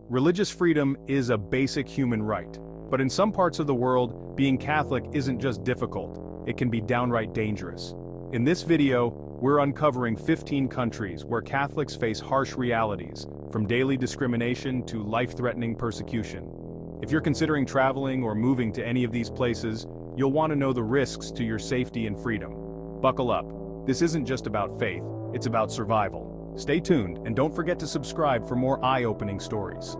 Religious freedom is a basic human right. But in some parts of the world, being Catholic isn't just difficult, it can be downright dangerous. In this video, we're uncovering 15 countries where Catholics face harsh realities, from daily discrimination to life-threatening persecution. If you're considering traveling or moving to any of these places, you'll want to know the risks to your safety and freedom. Buckle up. This isn't just about faith, it's about survival. Stay tuned and don't forget to subscribe for more eye-opening stories.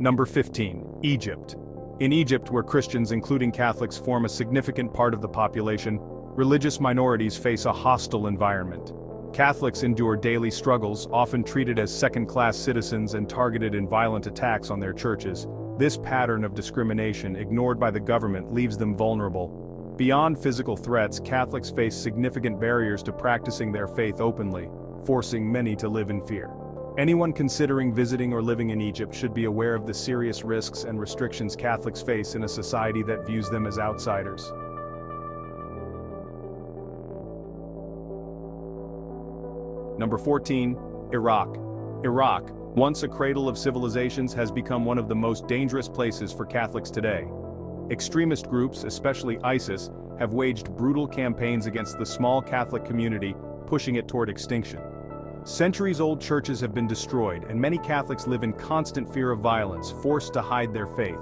Number 15. Egypt. In Egypt, where Christians including Catholics form a significant part of the population, religious minorities face a hostile environment. Catholics endure daily struggles, often treated as second-class citizens and targeted in violent attacks on their churches. This pattern of discrimination, ignored by the government, leaves them vulnerable. Beyond physical threats, Catholics face significant barriers to practicing their faith openly, forcing many to live in fear. Anyone considering visiting or living in Egypt should be aware of the serious risks and restrictions Catholics face in a society that views them as outsiders. Number 14. Iraq. Iraq, once a cradle of civilizations, has become one of the most dangerous places for Catholics today. Extremist groups, especially ISIS, have waged brutal campaigns against the small Catholic community, pushing it toward extinction. Centuries-old churches have been destroyed, and many Catholics live in constant fear of violence, forced to hide their faith.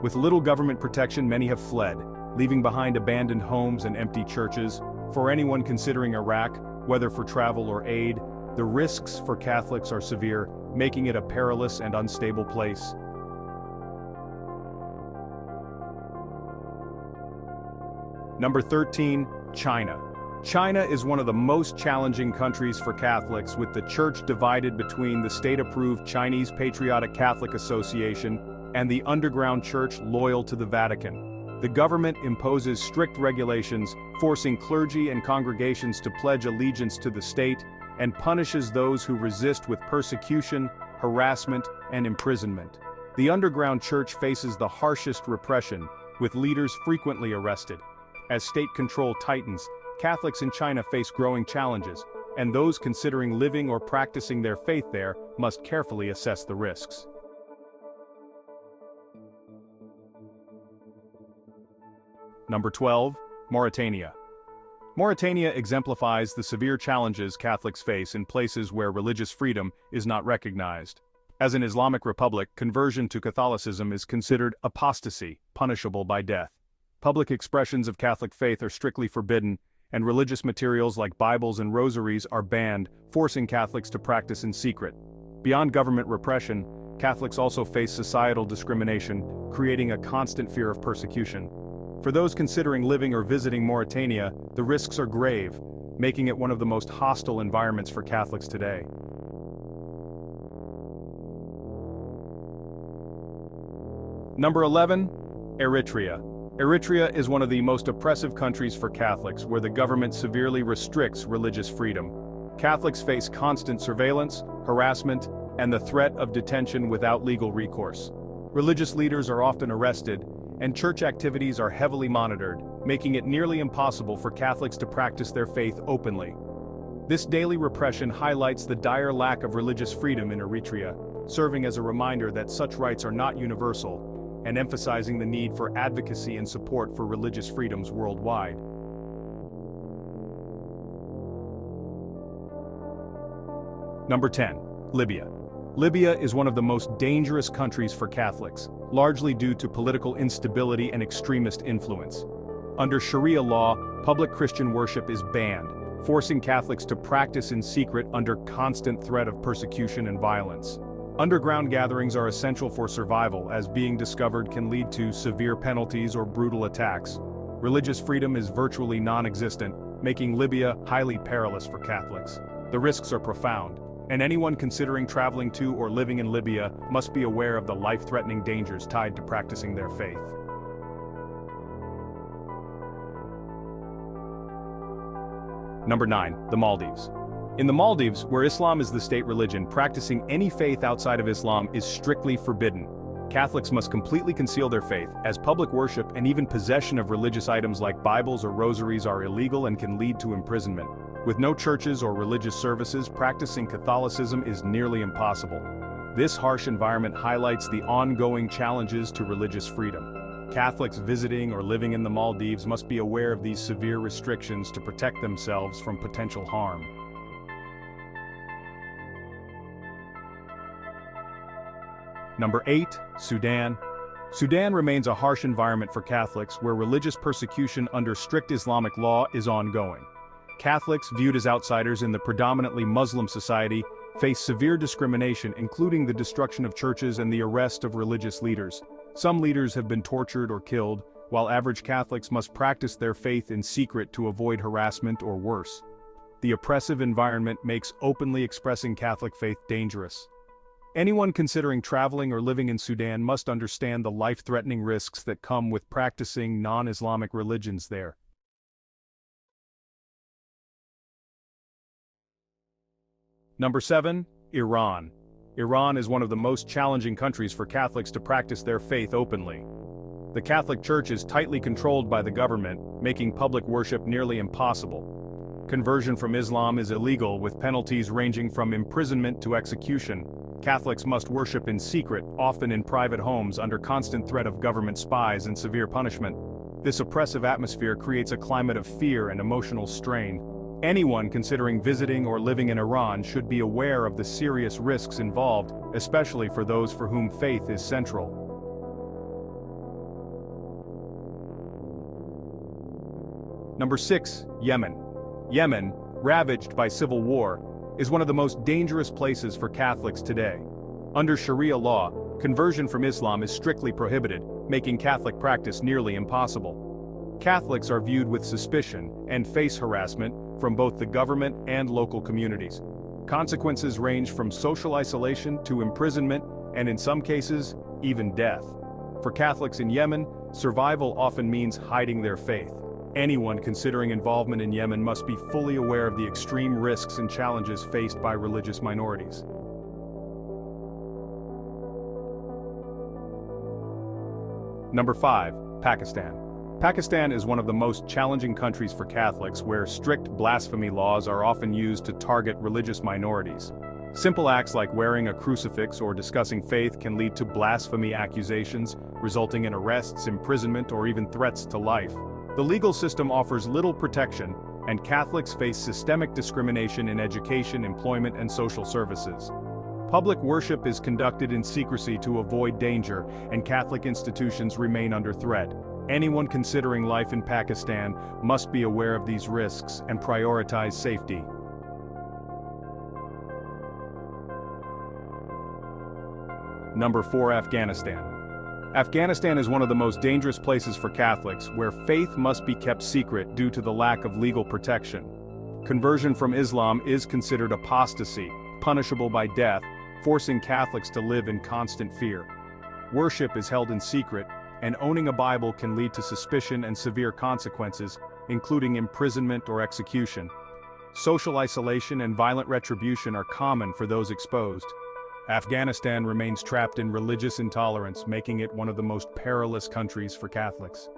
With little government protection, many have fled, leaving behind abandoned homes and empty churches. For anyone considering Iraq, whether for travel or aid, the risks for Catholics are severe, making it a perilous and unstable place. Number 13. China. China is one of the most challenging countries for Catholics, with the church divided between the state-approved Chinese Patriotic Catholic Association and the underground church loyal to the Vatican. The government imposes strict regulations, forcing clergy and congregations to pledge allegiance to the state, and punishes those who resist with persecution, harassment, and imprisonment. The underground church faces the harshest repression, with leaders frequently arrested. As state control tightens, Catholics in China face growing challenges, and those considering living or practicing their faith there must carefully assess the risks. Number 12. Mauritania. Mauritania exemplifies the severe challenges Catholics face in places where religious freedom is not recognized. As an Islamic republic, conversion to Catholicism is considered apostasy, punishable by death. Public expressions of Catholic faith are strictly forbidden, and religious materials like Bibles and rosaries are banned, forcing Catholics to practice in secret. Beyond government repression, Catholics also face societal discrimination, creating a constant fear of persecution. For those considering living or visiting Mauritania, the risks are grave, making it one of the most hostile environments for Catholics today. Number 11. Eritrea. Eritrea is one of the most oppressive countries for Catholics, where the government severely restricts religious freedom. Catholics face constant surveillance, harassment, and the threat of detention without legal recourse. Religious leaders are often arrested, and church activities are heavily monitored, making it nearly impossible for Catholics to practice their faith openly. This daily repression highlights the dire lack of religious freedom in Eritrea, serving as a reminder that such rights are not universal, and emphasizing the need for advocacy and support for religious freedoms worldwide. Number 10. Libya. Libya is one of the most dangerous countries for Catholics, largely due to political instability and extremist influence. Under Sharia law, public Christian worship is banned, forcing Catholics to practice in secret under constant threat of persecution and violence. Underground gatherings are essential for survival, as being discovered can lead to severe penalties or brutal attacks. Religious freedom is virtually non-existent, making Libya highly perilous for Catholics. The risks are profound, and anyone considering traveling to or living in Libya must be aware of the life-threatening dangers tied to practicing their faith. Number 9. The Maldives. In the Maldives, where Islam is the state religion, practicing any faith outside of Islam is strictly forbidden. Catholics must completely conceal their faith, as public worship and even possession of religious items like Bibles or rosaries are illegal and can lead to imprisonment. With no churches or religious services, practicing Catholicism is nearly impossible. This harsh environment highlights the ongoing challenges to religious freedom. Catholics visiting or living in the Maldives must be aware of these severe restrictions to protect themselves from potential harm. Number 8. Sudan. Sudan remains a harsh environment for Catholics where religious persecution under strict Islamic law is ongoing. Catholics, viewed as outsiders in the predominantly Muslim society, face severe discrimination, including the destruction of churches and the arrest of religious leaders. Some leaders have been tortured or killed, while average Catholics must practice their faith in secret to avoid harassment or worse. The oppressive environment makes openly expressing Catholic faith dangerous. Anyone considering traveling or living in Sudan must understand the life-threatening risks that come with practicing non-Islamic religions there. Number 7. Iran. Iran is one of the most challenging countries for Catholics to practice their faith openly. The Catholic Church is tightly controlled by the government, making public worship nearly impossible. Conversion from Islam is illegal, with penalties ranging from imprisonment to execution. Catholics must worship in secret, often in private homes, under constant threat of government spies and severe punishment. This oppressive atmosphere creates a climate of fear and emotional strain. Anyone considering visiting or living in Iran should be aware of the serious risks involved, especially for those for whom faith is central. Number 6. Yemen. Yemen, ravaged by civil war, is one of the most dangerous places for Catholics today. Under Sharia law, conversion from Islam is strictly prohibited, making Catholic practice nearly impossible. Catholics are viewed with suspicion and face harassment from both the government and local communities. Consequences range from social isolation to imprisonment, and in some cases, even death. For Catholics in Yemen, survival often means hiding their faith. Anyone considering involvement in Yemen must be fully aware of the extreme risks and challenges faced by religious minorities. Number 5. Pakistan. Pakistan is one of the most challenging countries for Catholics, where strict blasphemy laws are often used to target religious minorities. Simple acts like wearing a crucifix or discussing faith can lead to blasphemy accusations, resulting in arrests, imprisonment, or even threats to life. The legal system offers little protection, and Catholics face systemic discrimination in education, employment, and social services. Public worship is conducted in secrecy to avoid danger, and Catholic institutions remain under threat. Anyone considering life in Pakistan must be aware of these risks and prioritize safety. Number 4. Afghanistan. Afghanistan is one of the most dangerous places for Catholics, where faith must be kept secret due to the lack of legal protection. Conversion from Islam is considered apostasy, punishable by death, forcing Catholics to live in constant fear. Worship is held in secret, and owning a Bible can lead to suspicion and severe consequences, including imprisonment or execution. Social isolation and violent retribution are common for those exposed. Afghanistan remains trapped in religious intolerance, making it one of the most perilous countries for Catholics.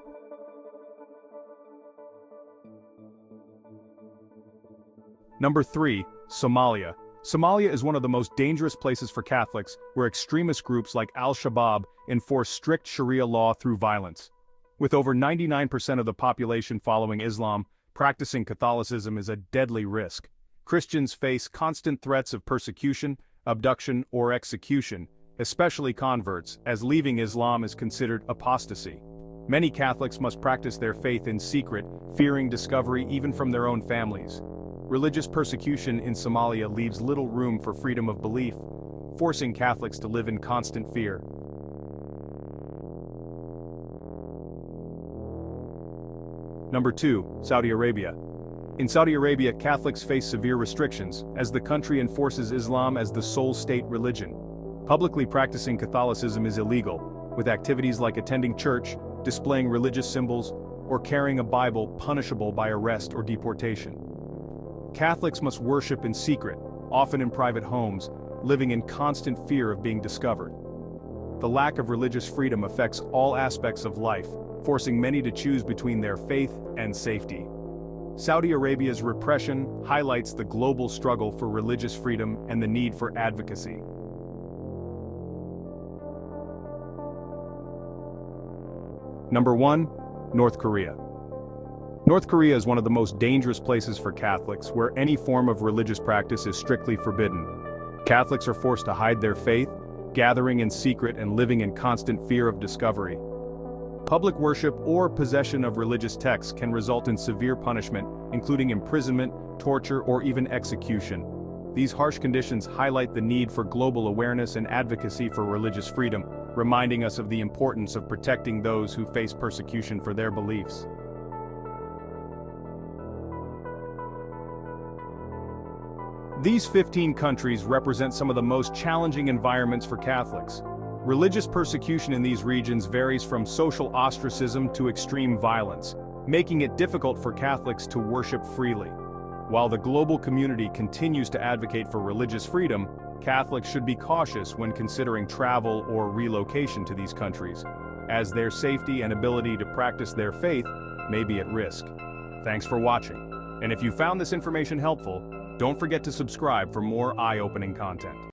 Number 3. Somalia. Somalia is one of the most dangerous places for Catholics, where extremist groups like Al-Shabaab enforce strict Sharia law through violence. With over 99% of the population following Islam, practicing Catholicism is a deadly risk. Christians face constant threats of persecution, abduction, or execution, especially converts, as leaving Islam is considered apostasy. Many Catholics must practice their faith in secret, fearing discovery even from their own families. Religious persecution in Somalia leaves little room for freedom of belief, forcing Catholics to live in constant fear. Number 2. Saudi Arabia. In Saudi Arabia, Catholics face severe restrictions, as the country enforces Islam as the sole state religion. Publicly practicing Catholicism is illegal, with activities like attending church, displaying religious symbols, or carrying a Bible punishable by arrest or deportation. Catholics must worship in secret, often in private homes, living in constant fear of being discovered. The lack of religious freedom affects all aspects of life, forcing many to choose between their faith and safety. Saudi Arabia's repression highlights the global struggle for religious freedom and the need for advocacy. Number 1. North Korea. North Korea is one of the most dangerous places for Catholics, where any form of religious practice is strictly forbidden. Catholics are forced to hide their faith, gathering in secret and living in constant fear of discovery. Public worship or possession of religious texts can result in severe punishment, including imprisonment, torture, or even execution. These harsh conditions highlight the need for global awareness and advocacy for religious freedom, reminding us of the importance of protecting those who face persecution for their beliefs. These 15 countries represent some of the most challenging environments for Catholics. Religious persecution in these regions varies from social ostracism to extreme violence, making it difficult for Catholics to worship freely. While the global community continues to advocate for religious freedom, Catholics should be cautious when considering travel or relocation to these countries, as their safety and ability to practice their faith may be at risk. Thanks for watching, and if you found this information helpful, don't forget to subscribe for more eye-opening content.